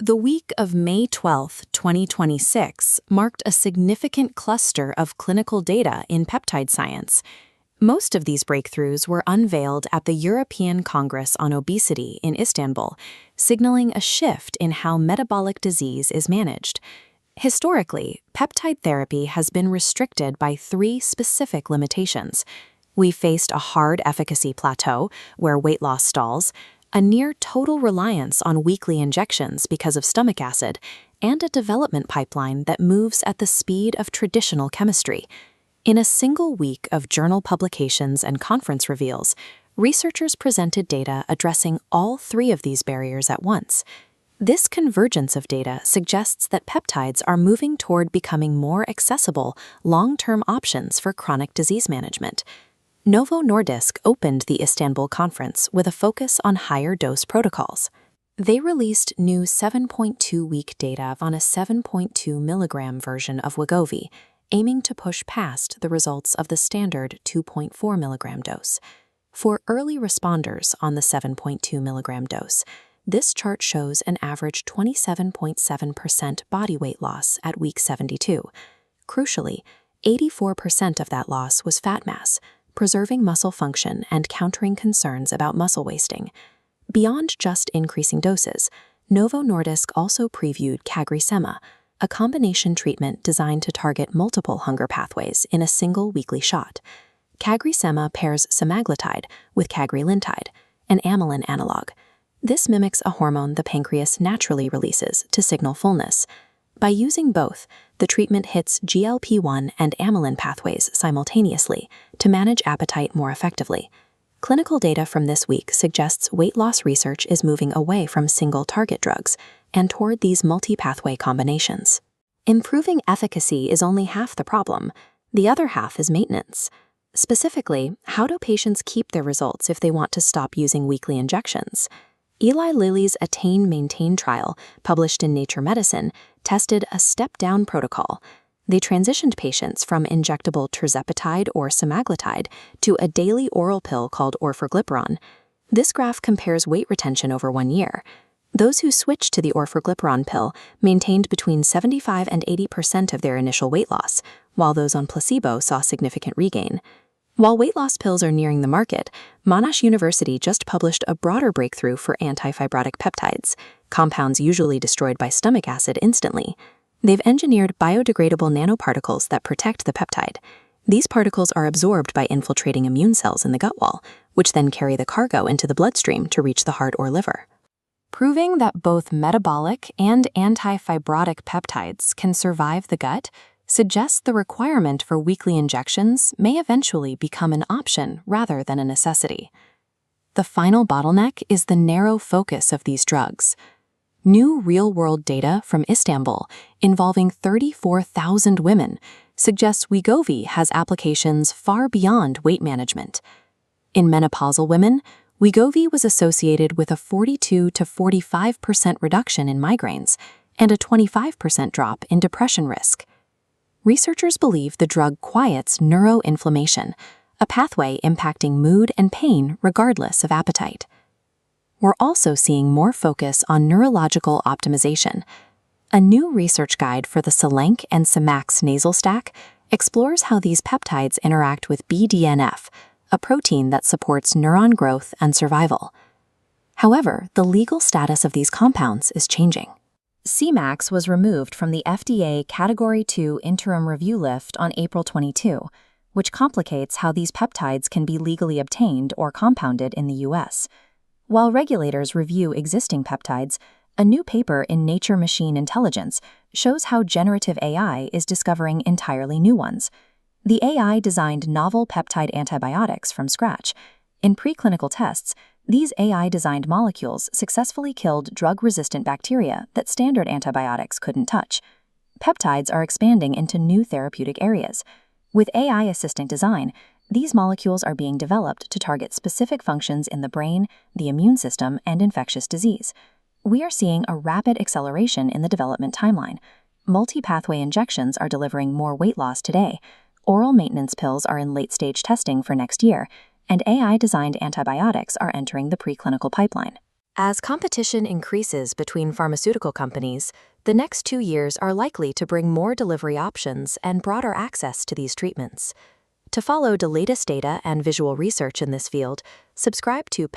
The week of May 12, 2026, marked a significant cluster of clinical data in peptide science. Most of these breakthroughs were unveiled at the European Congress on Obesity in Istanbul, signaling a shift in how metabolic disease is managed. Historically, peptide therapy has been restricted by three specific limitations. We faced a hard efficacy plateau, where weight loss stalls, a near-total reliance on weekly injections because of stomach acid, and a development pipeline that moves at the speed of traditional chemistry. In a single week of journal publications and conference reveals, researchers presented data addressing all three of these barriers at once. This convergence of data suggests that peptides are moving toward becoming more accessible, long-term options for chronic disease management. Novo Nordisk opened the Istanbul conference with a focus on higher dose protocols. They released new 7.2-week data on a 7.2 milligram version of Wegovy, aiming to push past the results of the standard 2.4 milligram dose. For early responders on the 7.2 milligram dose, this chart shows an average 27.7% body weight loss at week 72. Crucially, 84% of that loss was fat mass, preserving muscle function and countering concerns about muscle wasting. Beyond just increasing doses, Novo Nordisk also previewed CagriSema, a combination treatment designed to target multiple hunger pathways in a single weekly shot. CagriSema pairs semaglutide with cagrilintide, an amylin analog. This mimics a hormone the pancreas naturally releases to signal fullness. By using both, the treatment hits GLP-1 and amylin pathways simultaneously to manage appetite more effectively. Clinical data from this week suggests weight loss research is moving away from single target drugs and toward these multi-pathway combinations. Improving efficacy is only half the problem. The other half is maintenance. Specifically, how do patients keep their results if they want to stop using weekly injections? Eli Lilly's Attain-Maintain trial, published in Nature Medicine, tested a step-down protocol. They transitioned patients from injectable tirzepatide or semaglutide to a daily oral pill called orforglipron. This graph compares weight retention over 1 year. Those who switched to the orforglipron pill maintained between 75% and 80% of their initial weight loss, while those on placebo saw significant regain. While weight loss pills are nearing the market, Monash University just published a broader breakthrough for antifibrotic peptides, compounds usually destroyed by stomach acid instantly. They've engineered biodegradable nanoparticles that protect the peptide. These particles are absorbed by infiltrating immune cells in the gut wall, which then carry the cargo into the bloodstream to reach the heart or liver. Proving that both metabolic and antifibrotic peptides can survive the gut suggests the requirement for weekly injections may eventually become an option rather than a necessity. The final bottleneck is the narrow focus of these drugs. New real-world data from Istanbul involving 34,000 women suggests Wegovy has applications far beyond weight management. In menopausal women, Wegovy was associated with a 42 to 45% reduction in migraines and a 25% drop in depression risk. Researchers believe the drug quiets neuroinflammation, a pathway impacting mood and pain regardless of appetite. We're also seeing more focus on neurological optimization. A new research guide for the Selenk and Semax nasal stack explores how these peptides interact with BDNF, a protein that supports neuron growth and survival. However, the legal status of these compounds is changing. Cmax was removed from the FDA Category 2 interim review list on April 22, which complicates how these peptides can be legally obtained or compounded in the U.S. While regulators review existing peptides, a new paper in Nature Machine Intelligence shows how generative AI is discovering entirely new ones. The AI designed novel peptide antibiotics from scratch. In preclinical tests, these AI-designed molecules successfully killed drug-resistant bacteria that standard antibiotics couldn't touch. Peptides are expanding into new therapeutic areas. With AI-assisted design, these molecules are being developed to target specific functions in the brain, the immune system, and infectious disease. We are seeing a rapid acceleration in the development timeline. Multi-pathway injections are delivering more weight loss today. Oral maintenance pills are in late-stage testing for next year, and AI-designed antibiotics are entering the preclinical pipeline. As competition increases between pharmaceutical companies, the next 2 years are likely to bring more delivery options and broader access to these treatments. To follow the latest data and visual research in this field, subscribe to